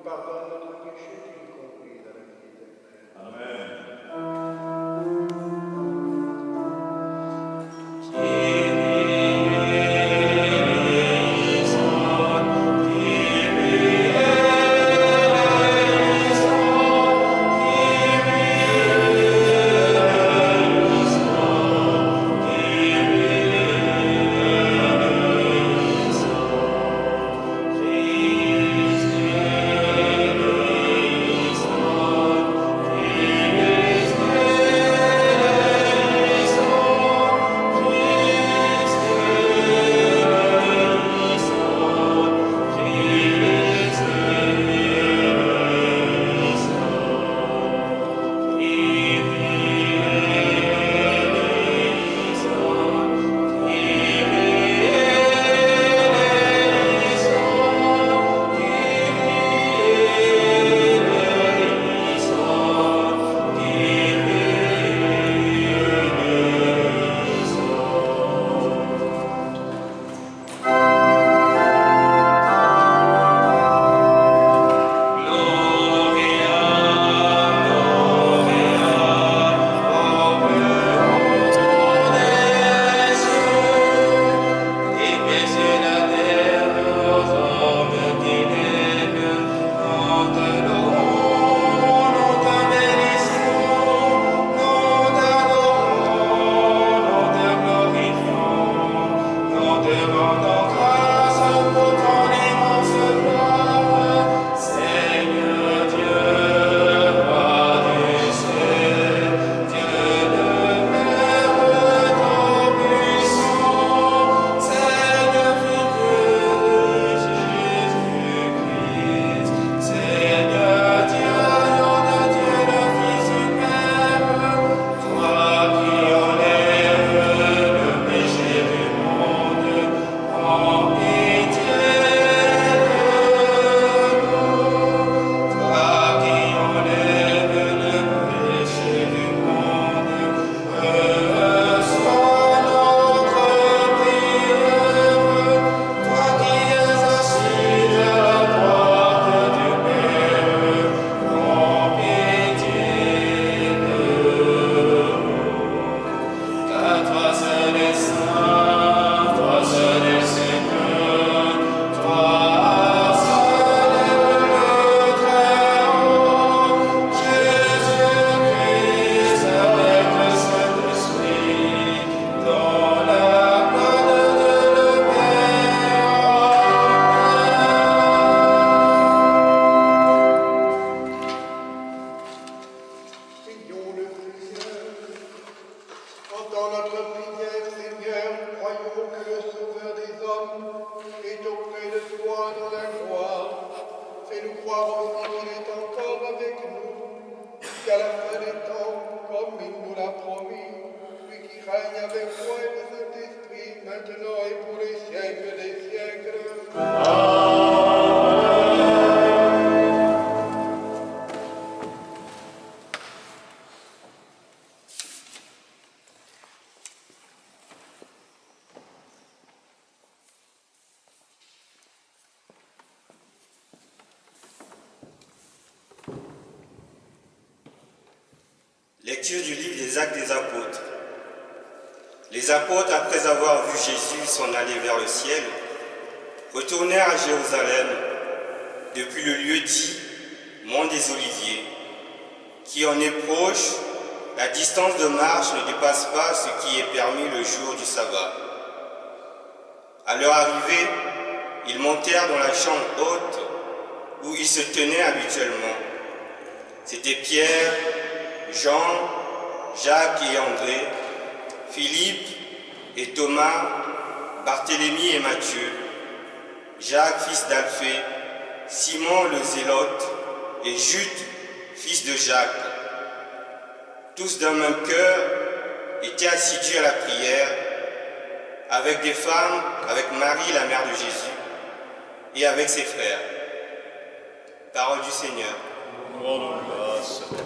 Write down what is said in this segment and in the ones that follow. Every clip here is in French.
Pardonne notre péché, qu'il conduise à la vie éternelle. Amen. avec nous, jusqu'à la fin des temps, comme il nous l'a promis, lui qui règne avec toi et le Saint-Esprit, maintenant et pour les siècles des siècles. Lecture du livre des Actes des Apôtres. Les apôtres, après avoir vu Jésus s'en aller vers le ciel, retournèrent à Jérusalem depuis le lieu dit Mont des Oliviers, qui en est proche. La distance de marche ne dépasse pas ce qui est permis le jour du sabbat. À leur arrivée, ils montèrent dans la chambre haute où ils se tenaient habituellement. C'étaient Pierre, Jean, Jacques et André, Philippe et Thomas, Barthélemy et Matthieu, Jacques fils d'Alphée, Simon le Zélote et Jude fils de Jacques. Tous d'un même cœur étaient assidus à la prière, avec des femmes, avec Marie la mère de Jésus et avec ses frères. Parole du Seigneur. Rendons grâce à Dieu.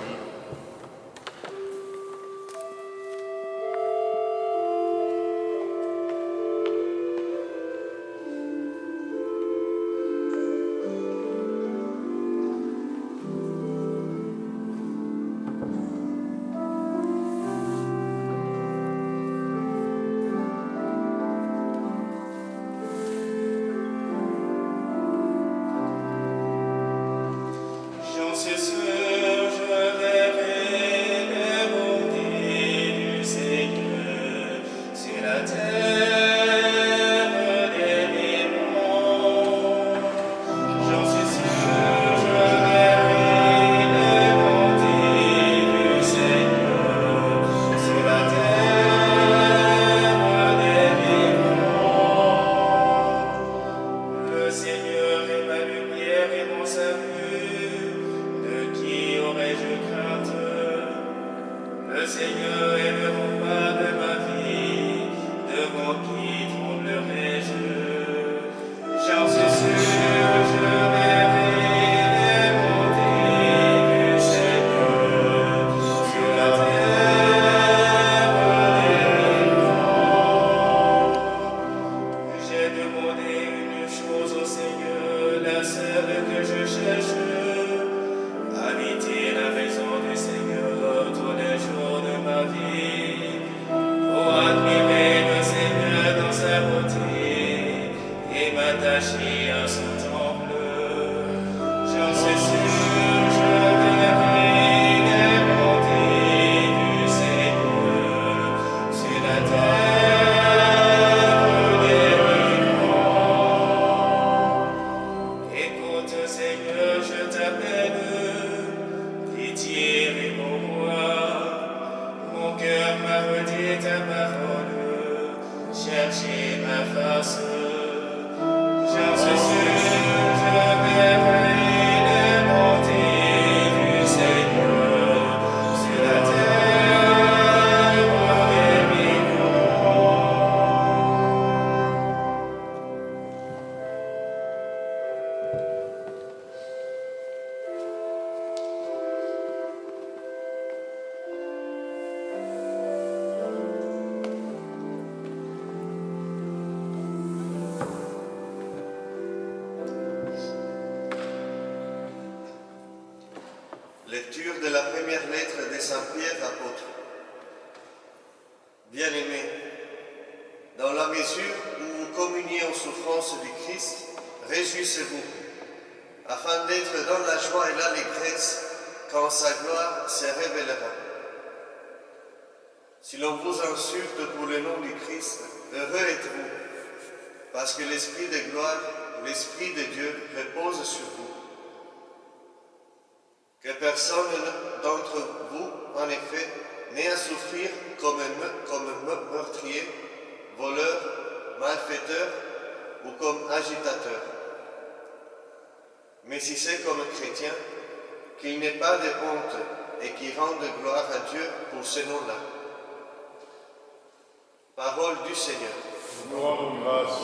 Lecture de la première lettre de Saint Pierre apôtre. Bien-aimés, dans la mesure où vous communiez aux souffrances du Christ, réjouissez-vous, afin d'être dans la joie et l'allégresse quand sa gloire se révélera. Si l'on vous insulte pour le nom du Christ, heureux êtes-vous, parce que l'Esprit de gloire, l'Esprit de Dieu repose sur vous. Que personne d'entre vous, en effet, n'ait à souffrir comme meurtrier, voleur, malfaiteur ou comme agitateur. Mais si c'est comme chrétien, qu'il n'ait pas de honte et qui rende gloire à Dieu pour ce nom-là. Parole du Seigneur. Rends grâce.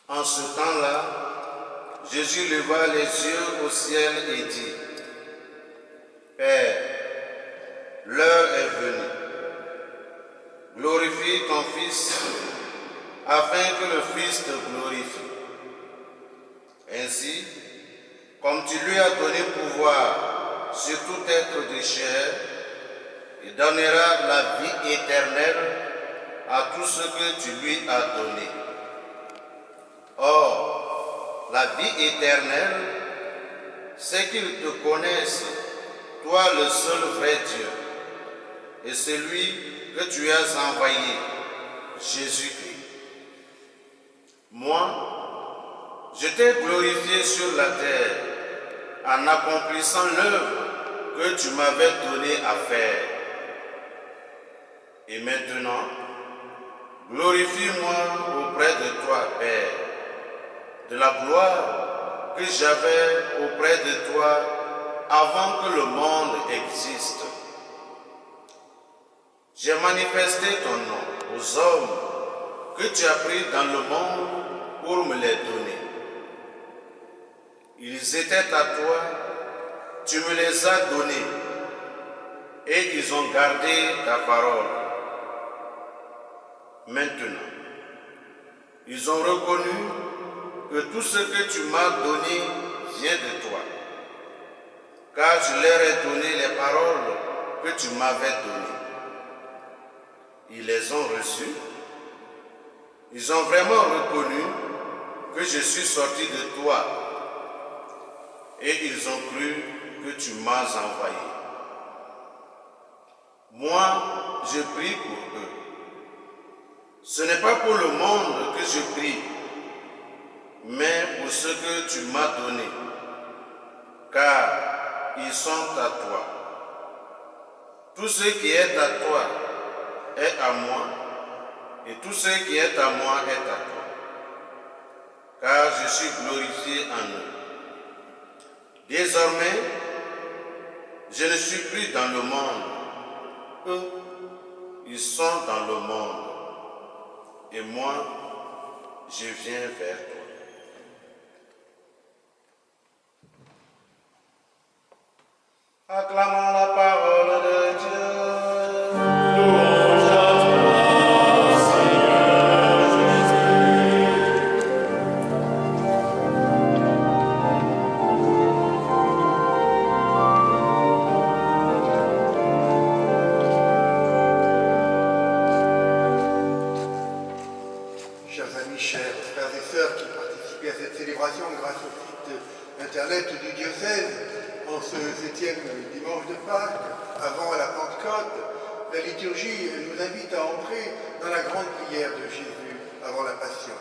En ce temps-là, Jésus leva les yeux au ciel et dit, « Père, l'heure est venue. Glorifie ton Fils, afin que le Fils te glorifie. Ainsi, comme tu lui as donné pouvoir sur tout être de chair, il donnera la vie éternelle à tout ce que tu lui as donné. Or, la vie éternelle, c'est qu'ils te connaissent, toi le seul vrai Dieu, et celui que tu as envoyé, Jésus-Christ. Moi, je t'ai glorifié sur la terre en accomplissant l'œuvre que tu m'avais donnée à faire. Et maintenant, glorifie-moi auprès de toi, Père, de la gloire que j'avais auprès de toi avant que le monde existe. J'ai manifesté ton nom aux hommes que tu as pris dans le monde pour me les donner. Ils étaient à toi, tu me les as donnés, et ils ont gardé ta parole. Maintenant, ils ont reconnu que tout ce que tu m'as donné vient de toi, car je leur ai donné les paroles que tu m'avais données. Ils les ont reçues. Ils ont vraiment reconnu que je suis sorti de toi, et ils ont cru que tu m'as envoyé. Moi, je prie pour eux. Ce n'est pas pour le monde que je prie, mais pour ce que tu m'as donné, car ils sont à toi. Tout ce qui est à toi est à moi, et tout ce qui est à moi est à toi, car je suis glorifié en eux. Désormais, je ne suis plus dans le monde. Eux, ils sont dans le monde, et moi, je viens vers toi. Acclamons la parole de Dieu. Louange à toi, Seigneur Jésus. Chers amis, chers frères et sœurs qui participaient à cette célébration grâce au site Internet du diocèse, en ce 7e dimanche de Pâques, avant la Pentecôte, la liturgie nous invite à entrer dans la grande prière de Jésus avant la Passion.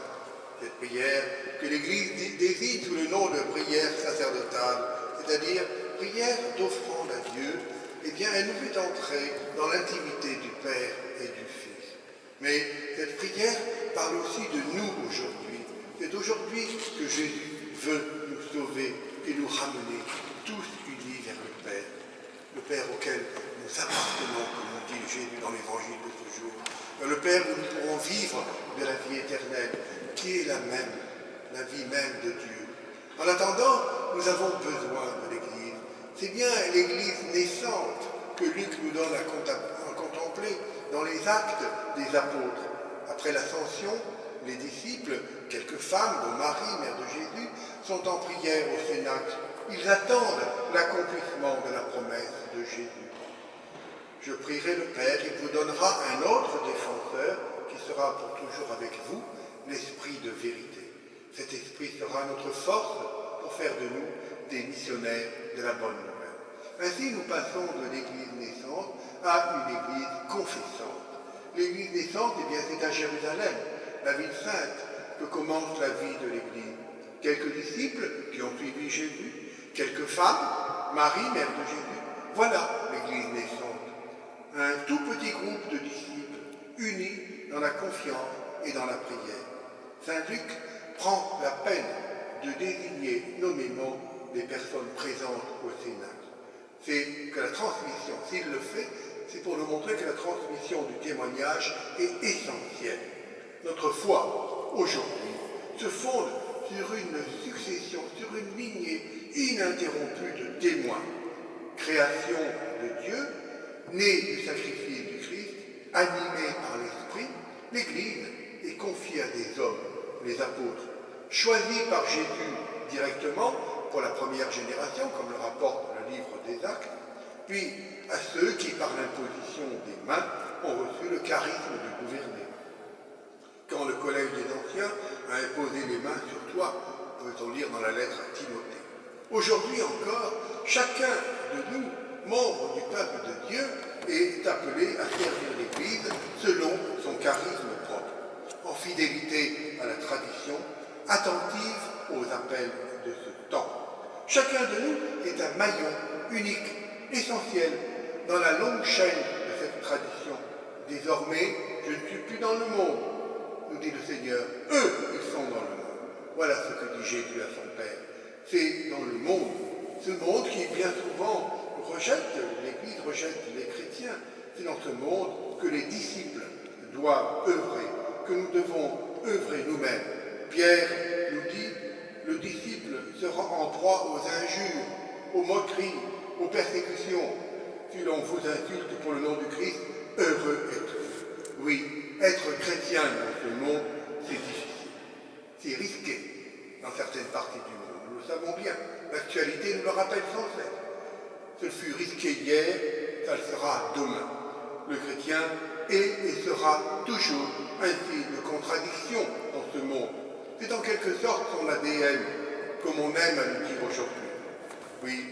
Cette prière que l'Église désigne sous le nom de prière sacerdotale, c'est-à-dire prière d'offrande à Dieu, eh bien, elle nous fait entrer dans l'intimité du Père et du Fils. Mais cette prière parle aussi de nous aujourd'hui. C'est aujourd'hui que Jésus veut nous sauver et nous ramener tous unis vers le Père auquel nous appartenons, comme nous dit Jésus dans l'évangile de ce jour, le Père où nous pourrons vivre de la vie éternelle, qui est la vie même de Dieu. En attendant, nous avons besoin de l'Église. C'est bien l'Église naissante que Luc nous donne à contempler dans les actes des apôtres. Après l'ascension, les disciples, quelques femmes, dont Marie, mère de Jésus, sont en prière au Cénacle. Ils attendent l'accomplissement de la promesse de Jésus. Je prierai le Père, il vous donnera un autre défenseur qui sera pour toujours avec vous, l'Esprit de vérité. Cet Esprit sera notre force pour faire de nous des missionnaires de la bonne nouvelle. Ainsi, nous passons de l'Église naissante à une Église confessante. L'Église naissante, eh bien, c'est à Jérusalem, la ville sainte, que commence la vie de l'Église. Quelques disciples qui ont suivi Jésus, quelques femmes, Marie, mère de Jésus, voilà l'Église naissante. Un tout petit groupe de disciples unis dans la confiance et dans la prière. Saint Luc prend la peine de désigner nommément les personnes présentes au Cénacle. C'est que la transmission, s'il le fait, c'est pour nous montrer que la transmission du témoignage est essentielle. Notre foi, aujourd'hui, se fonde sur une succession, sur une lignée ininterrompue de témoins. Création de Dieu, née du sacrifice du Christ, animée par l'Esprit, l'Église est confiée à des hommes, les apôtres, choisis par Jésus directement pour la première génération, comme le rapporte le livre des Actes, puis à ceux qui, par l'imposition des mains, ont reçu le charisme de gouverner. Quand le collège des anciens a imposé les mains sur toi, peut-on lire dans la lettre à Timothée. Aujourd'hui encore, chacun de nous, membre du peuple de Dieu, est appelé à servir l'Église selon son charisme propre, en fidélité à la tradition, attentive aux appels de ce temps. Chacun de nous est un maillon unique, essentiel, dans la longue chaîne de cette tradition. Désormais, je ne suis plus dans le monde, nous dit le Seigneur. Eux, ils sont dans le monde. Voilà ce que dit Jésus à son Père. C'est dans le monde, ce monde qui bien souvent l'Église rejette les chrétiens. C'est dans ce monde que les disciples doivent œuvrer, que nous devons œuvrer nous-mêmes. Pierre nous dit, le disciple sera en proie aux injures, aux moqueries, aux persécutions. Si l'on vous insulte pour le nom du Christ, heureux êtes-vous. Oui, être chrétien dans ce monde, c'est difficile. C'est risqué dans certaines parties du monde. Nous le savons bien. L'actualité nous le rappelle sans cesse. Ce fut risqué hier, ça le sera demain. Le chrétien est et sera toujours un signe de contradiction dans ce monde. C'est en quelque sorte son ADN, comme on aime à le dire aujourd'hui. Oui,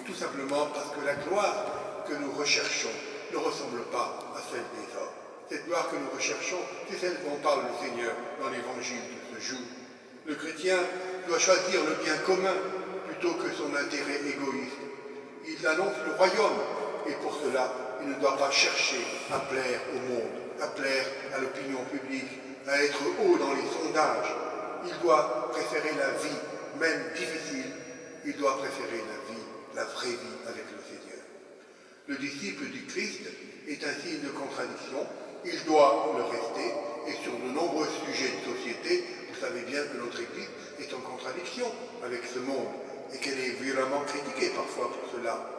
tout simplement parce que la gloire que nous recherchons ne ressemble pas à celle des hommes. Cette gloire que nous recherchons, c'est celle dont parle le Seigneur dans l'évangile de ce jour. Le chrétien doit choisir le bien commun plutôt que son intérêt égoïste. Il annonce le royaume, et pour cela, il ne doit pas chercher à plaire au monde, à plaire à l'opinion publique, à être haut dans les sondages. Il doit préférer la vie, même difficile, il doit préférer la vie, la vraie vie avec le Seigneur. Le disciple du Christ est un signe de contradiction, il doit le rester, et sur de nombreux sujets de société, vous savez bien que notre Église est en contradiction avec ce monde, et qu'elle est violemment critiquée parfois pour cela.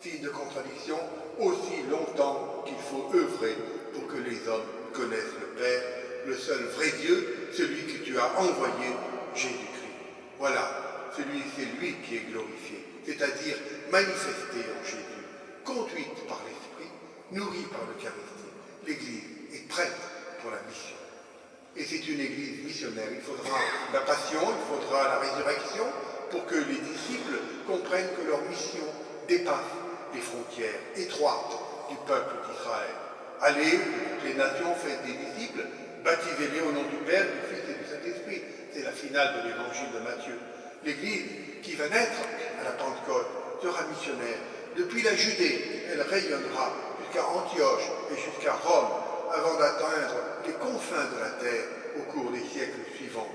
Signe de contradiction aussi longtemps qu'il faut œuvrer pour que les hommes connaissent le Père, le seul vrai Dieu, celui que tu as envoyé, Jésus-Christ. Voilà, c'est lui qui est glorifié, c'est-à-dire manifesté en Jésus, conduite par l'Esprit, nourrie par l'Eucharistie. L'Église est prête pour la mission. Et c'est une Église missionnaire. Il faudra la passion, il faudra la résurrection, pour que les disciples comprennent que leur mission dépasse les frontières étroites du peuple d'Israël. Allez, toutes les nations, faites des disciples, baptisez-les au nom du Père, du Fils et du Saint-Esprit. C'est la finale de l'évangile de Matthieu. L'Église qui va naître à la Pentecôte sera missionnaire. Depuis la Judée, elle rayonnera jusqu'à Antioche et jusqu'à Rome, avant d'atteindre les confins de la terre au cours des siècles suivants.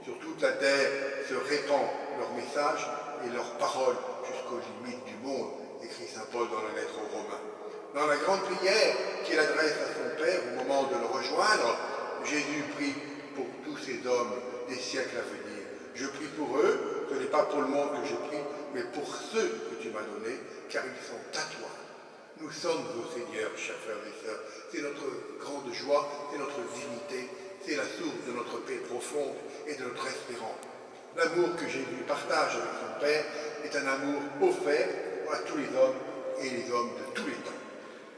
Sur toute la terre se répand leur message et leurs paroles jusqu'aux limites du monde, écrit saint Paul dans la lettre aux Romains. Dans la grande prière qu'il adresse à son Père au moment de le rejoindre, Jésus prie pour tous ces hommes des siècles à venir. Je prie pour eux, ce n'est pas pour le monde que je prie, mais pour ceux que tu m'as donnés, car ils sont à toi. Nous sommes au Seigneur, chers frères et sœurs. C'est notre grande joie, c'est notre dignité, c'est la source de notre paix profonde et de notre espérance. L'amour que Jésus partage avec son Père est un amour offert à tous les hommes et les hommes de tous les temps.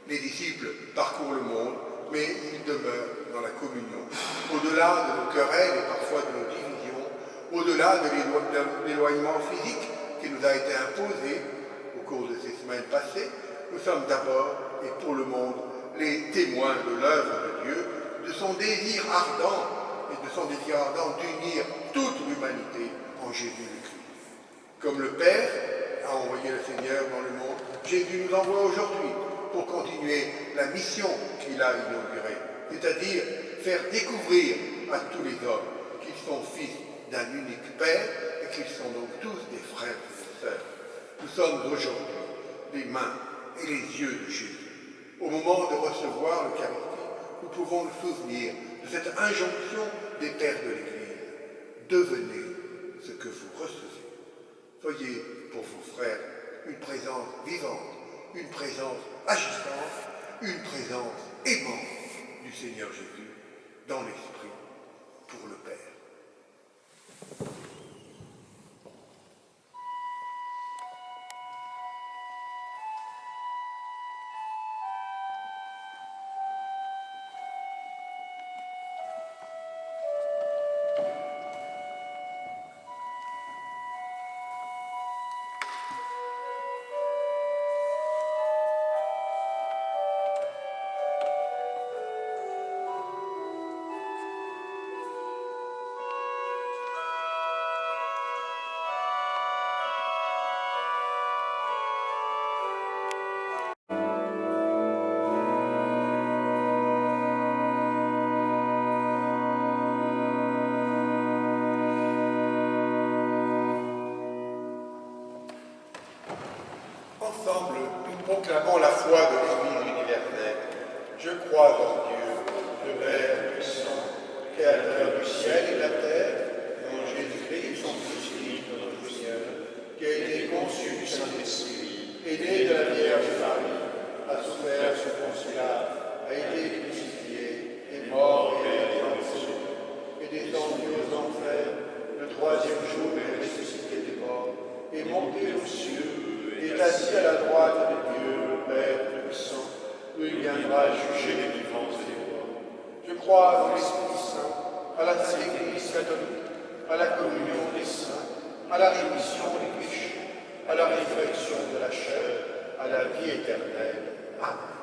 Les disciples parcourent le monde, mais ils demeurent dans la communion. Au-delà de nos querelles et parfois de nos divisions, au-delà de l'éloignement physique qui nous a été imposé au cours de ces semaines passées, nous sommes d'abord et pour le monde les témoins de l'œuvre de Dieu, de son désir ardent d'unir toute l'humanité en Jésus-Christ. Comme le Père a envoyé le Seigneur dans le monde, Jésus nous envoie aujourd'hui pour continuer la mission qu'il a inaugurée, c'est-à-dire faire découvrir à tous les hommes qu'ils sont fils d'un unique Père et qu'ils sont donc tous des frères et des sœurs. Nous sommes aujourd'hui les mains et les yeux de Jésus. Au moment de recevoir l'Eucharistie, nous pouvons nous souvenir de cette injonction des pères de l'Église. Devenez ce que vous recevez. Soyez pour vos frères une présence vivante, une présence agissante, une présence aimante du Seigneur Jésus dans l'Esprit pour le Père. Ensemble, nous proclamons la foi de l'Église universelle. Je crois en Dieu, le Père puissant, créateur du ciel et de la terre, et en Jésus-Christ, son Fils unique, notre Seigneur, qui a été conçu du Saint-Esprit, est né de la Vierge Marie, a souffert sous Ponce Pilate, a été crucifié, est mort et a été enterré, est descendu aux enfers, le troisième jour est ressuscité des morts, est monté aux cieux, est assis à la droite de Dieu, le Père puissant, où il viendra juger les vivants et les morts. Je crois en l'Esprit Saint, à la Sainte Église catholique, à la communion des saints, à la rémission des péchés, à la résurrection de la chair, à la vie éternelle. Amen.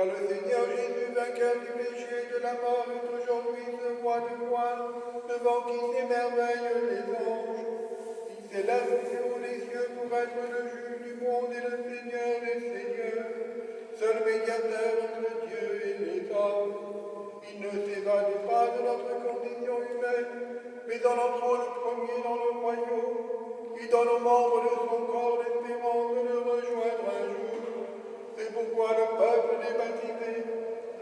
car le Seigneur Jésus, vainqueur du péché et de la mort, est aujourd'hui ce roi de gloire, devant qui s'émerveillent les anges. Il s'élève plus haut des cieux pour être le juge du monde et le Seigneur des seigneurs, seul médiateur entre Dieu et les hommes. Il ne s'évade pas de notre condition humaine, mais en entrant le premier dans le royaume, il donne aux membres de son corps l'espérance de le rejoindre un jour. C'est pourquoi le peuple des baptisés,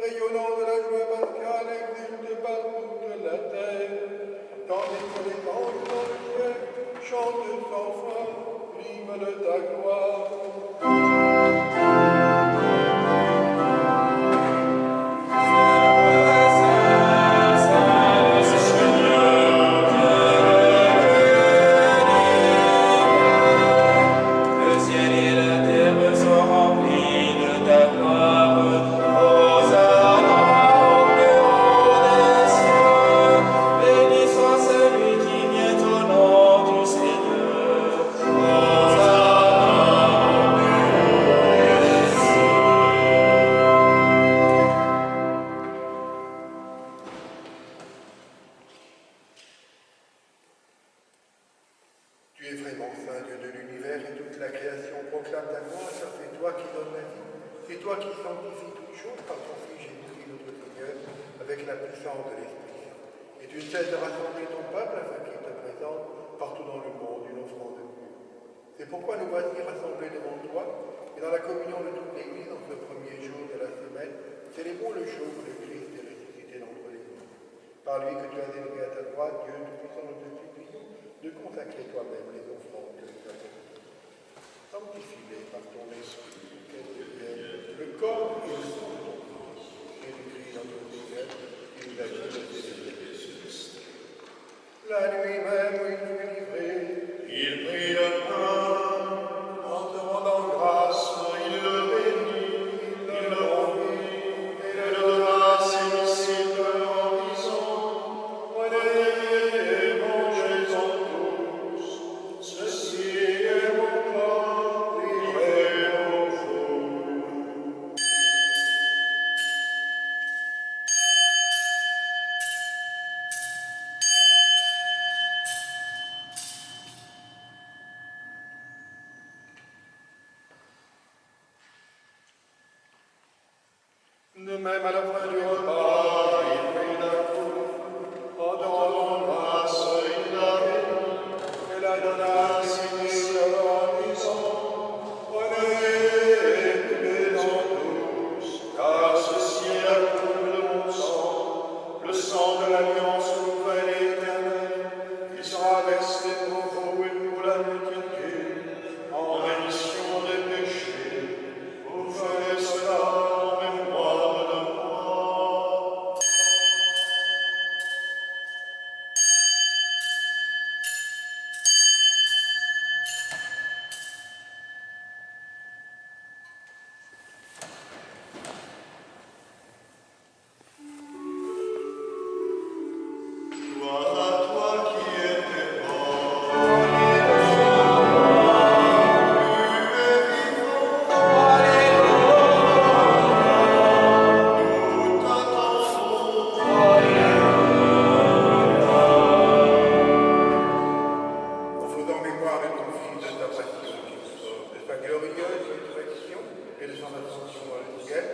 rayonnant de la joie pascale, exulte par toute la terre, tandis que les anges dans le ciel chantent sans fin l'hymne de ta gloire. Tu es vraiment saint, Dieu de l'univers, et toute la création proclame ta gloire, car c'est toi qui donnes la vie. C'est toi qui sanctifies toutes choses par ton Fils Jésus-Christ notre Seigneur, avec la puissance de l'Esprit Saint. Et tu ne cesses de rassembler ton peuple afin qu'il te présente partout dans le monde une offrande pure. C'est pourquoi nous voici rassemblés devant toi, et dans la communion de toute l'Église, en ce premier jour de la semaine, célébrons le jour où le Christ est ressuscité d'entre les morts. Par lui que tu as élevé à ta droite, Dieu Tout-Puissant, nous te supplions de consacrer toi-même les offrandes que nous avons faites. Sanctifie-les par ton esprit, qu'elles deviennent le corps et le sang de ton Fils, Jésus-Christ notre Seigneur, qui nous a guidés. La nuit même où il fut livré, il prit le pain, en te rendant grâce, il le bénit, il le rompit, et le donna à ses disciples en disant: Prenez et mangez-en tous, ceci est mon corps livré pour vous. De même, à la fin du repas, il prit la coupe, en te rendant grâce, il la bénit, et la donna à ses disciples en disant: Prenez et buvez-en tous, car ceci est la coupe de mon sang, le sang de l'alliance nouvelle et éternelle, qui sera versé pour vous et pour la multitude, en rémission des péchés. Vous ferez cela en mémoire de moi. Gloire à toi qui étais mort. En faisant mémoire de ton Fils, de ta passion qui nous sauve, de sa glorieuse résurrection et de son ascension dans le ciel,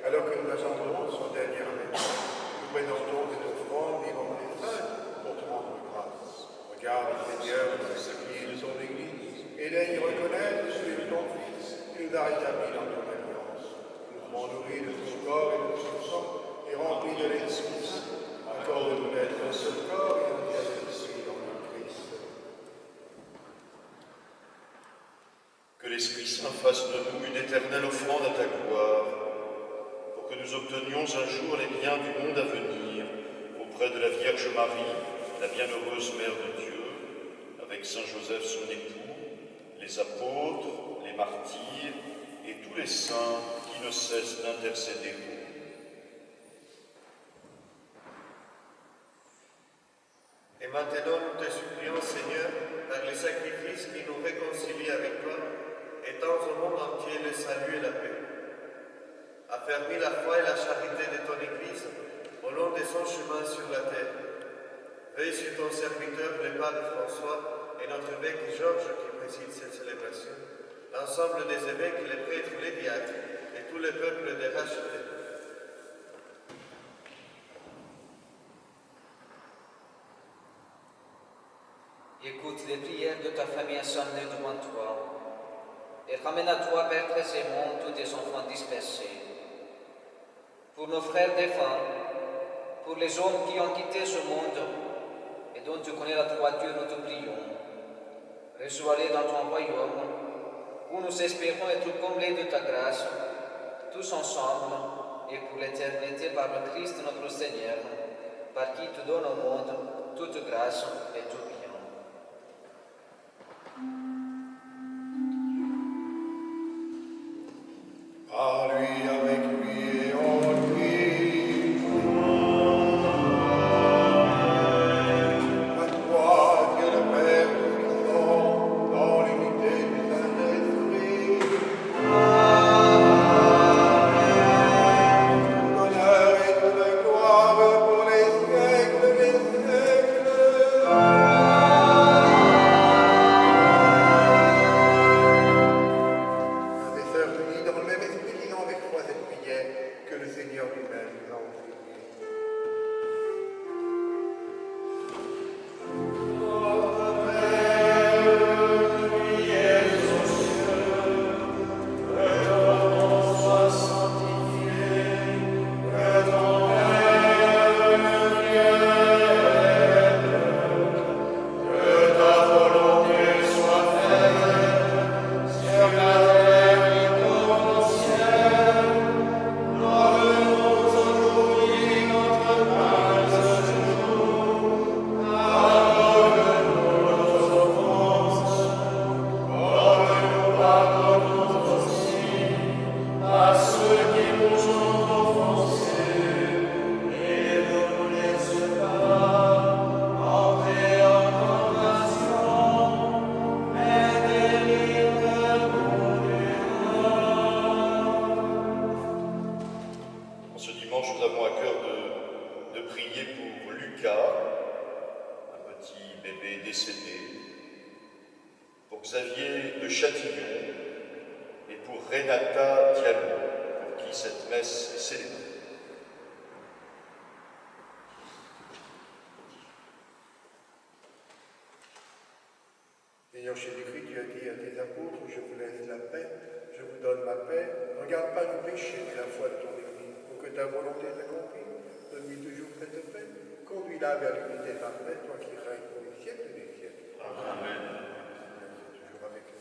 alors que nous attendons son dernier avènement, nous présentons cette offrande vivante et sainte pour te rendre grâce. Regarde, Seigneur, ce qui est de son Église, et daigne reconnaître celui de ton Fils, qui nous a rétablis dans ton alliance. Nous serons nourris de son corps et de son sang, et remplis de l'Esprit Saint. Accorde-nous d'être un seul corps et un seul esprit dans le Christ. Que l'Esprit Saint fasse de nous une éternelle offrande à ta gloire, pour que nous obtenions un jour les biens du monde à venir, auprès de la Vierge Marie, la bienheureuse Mère de Dieu, avec Saint Joseph son époux, les apôtres, les martyrs et tous les saints qui ne cessent d'intercéder pour nous. Et maintenant, nous te supplions, Seigneur, par les sacrifices qui nous réconcilient avec toi, étends au monde entier le salut et la paix, affermis la foi et la charité de ton Église au long de son chemin sur la terre. Veille sur ton serviteur, le pape François, et notre évêque Georges qui préside cette célébration, l'ensemble des évêques, les prêtres, les diacres et tout le peuple des rachetés. Écoute les prières de ta famille assemblée devant toi et ramène à toi, Père très aimant, tous tes enfants dispersés. Pour nos frères défunts, pour les hommes qui ont quitté ce monde et dont tu connais la droiture, nous te prions. Reçois-les dans ton royaume, où nous espérons être comblés de ta grâce, tous ensemble et pour l'éternité par le Christ notre Seigneur, par qui tu donnes au monde toute grâce et tout bien. À lui, avec lui et en lui. À toi, Dieu le Père Tout-Puissant, dans l'unité du Saint-Esprit. Tout honneur et toute gloire pour les siècles des siècles. Frères et sœurs unis dans le même esprit, disons avec foi cette prière que le Seigneur lui-même nous a enseignée. En ce dimanche, nous avons à cœur de prier pour Lucas, un petit bébé décédé, pour Xavier de Châtillon et pour Renata Diallo, pour qui cette messe est célébrée. Seigneur Jésus-Christ, tu as dit à tes apôtres, je vous laisse la paix, je vous donne ma paix. Ne regarde pas nos péchés, mais la foi de ton Église, pour que ta volonté s'accomplisse. Donne-lui toujours cette paix. Conduis-la vers l'unité parfaite, toi qui règnes pour les siècles des siècles. Amen. Toujours avec nous.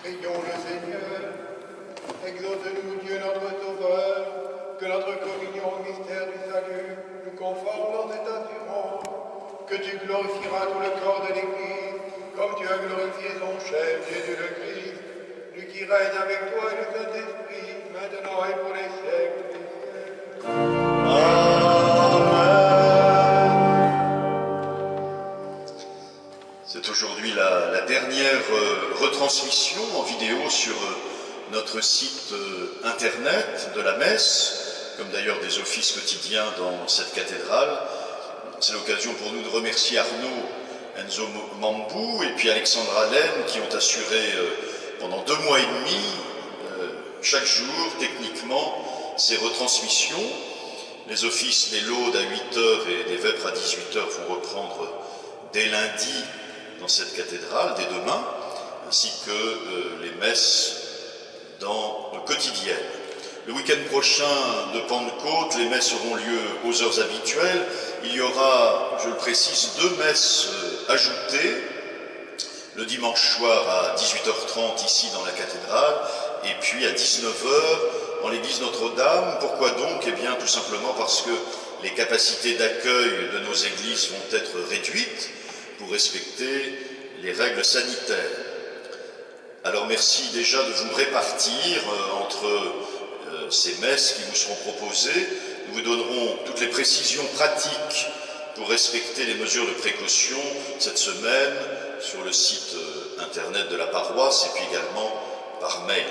Prions le Seigneur. Exauce-nous, Dieu notre Sauveur, que notre communion au mystère du salut nous conforme dans cette assurance, que tu glorifieras tout le corps de l'Église, comme tu as glorifié son chef, Jésus le Christ, lui qui règne avec toi et le Saint-Esprit, maintenant et pour les siècles des siècles. C'est aujourd'hui la dernière retransmission en vidéo sur notre site internet de la messe, comme d'ailleurs des offices quotidiens dans cette cathédrale. C'est l'occasion pour nous de remercier Arnaud Enzo Mambou et puis Alexandra Laine qui ont assuré pendant 2 mois et demi, chaque jour, techniquement, ces retransmissions. Les offices des laudes à 8h et des vêpres à 18h vont reprendre dès lundi dans cette cathédrale, dès demain, ainsi que les messes quotidiennes. Le week-end prochain de Pentecôte, les messes auront lieu aux heures habituelles. Il y aura, je le précise, 2 messes ajoutées, le dimanche soir à 18h30 ici dans la cathédrale, et puis à 19h dans l'église Notre-Dame. Pourquoi donc? Eh bien tout simplement parce que les capacités d'accueil de nos églises vont être réduites pour respecter les règles sanitaires. Alors merci déjà de vous répartir entre ces messes qui vous seront proposées. Nous vous donnerons toutes les précisions pratiques pour respecter les mesures de précaution cette semaine sur le site internet de la paroisse et puis également par mail.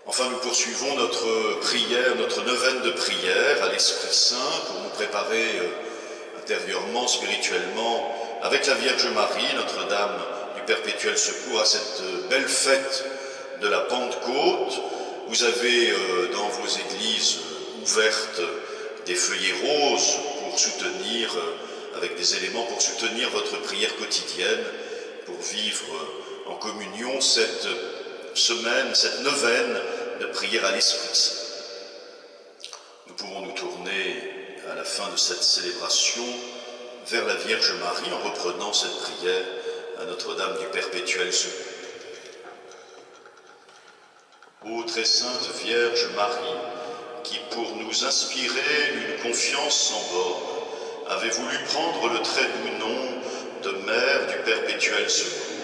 Enfin, nous poursuivons notre prière, notre neuvaine de prière à l'Esprit Saint pour nous préparer intérieurement, spirituellement, avec la Vierge Marie, Notre-Dame du Perpétuel Secours, à cette belle fête de la Pentecôte. Vous avez dans vos églises ouvertes des feuillets roses pour soutenir, avec des éléments pour soutenir votre prière quotidienne, pour vivre en communion cette semaine, cette neuvaine de prière à l'Esprit Saint. Nous pouvons nous tourner à la fin de cette célébration vers la Vierge Marie en reprenant cette prière à Notre-Dame du Perpétuel Secours. Ô très sainte Vierge Marie, qui pour nous inspirer une confiance sans borne, avez voulu prendre le très doux nom de Mère du Perpétuel Secours,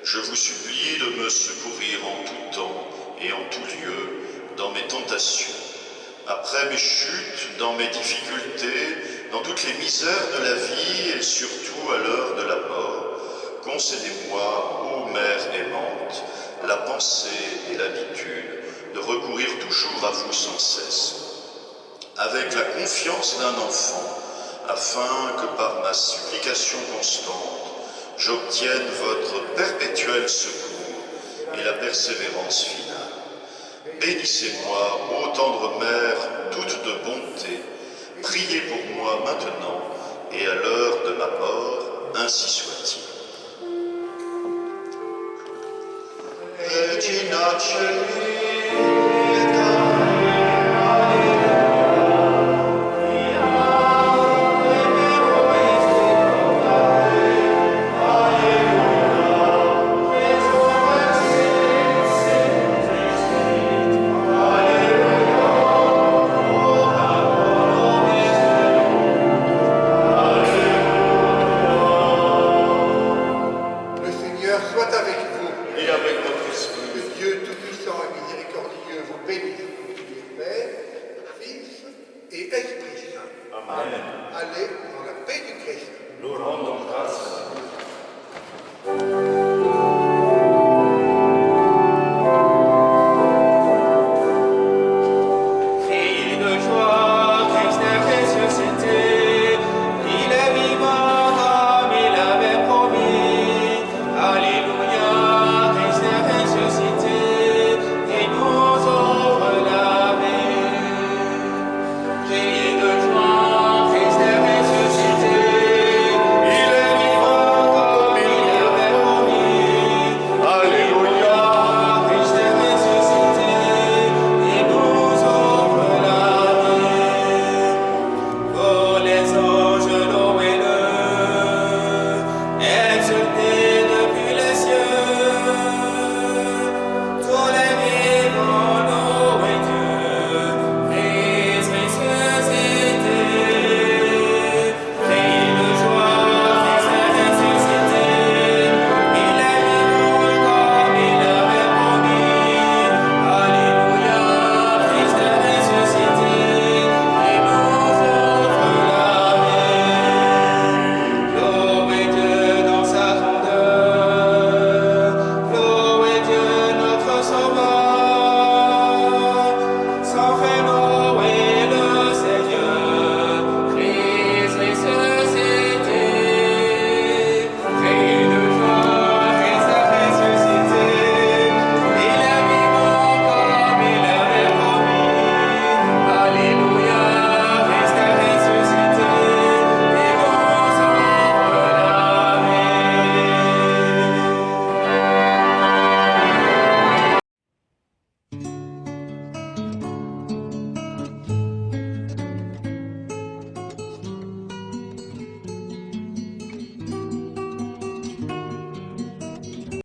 je vous supplie de me secourir en tout temps et en tout lieu dans mes tentations, après mes chutes, dans mes difficultés, dans toutes les misères de la vie et surtout à l'heure de la mort. Concédez-moi, ô Mère aimante, la pensée et l'habitude de recourir toujours à vous sans cesse, avec la confiance d'un enfant, afin que par ma supplication constante, j'obtienne votre perpétuel secours et la persévérance finale. Bénissez-moi, ô tendre Mère, toute de bonté, priez pour moi maintenant et à l'heure de ma mort, ainsi soit-il. Regina Celi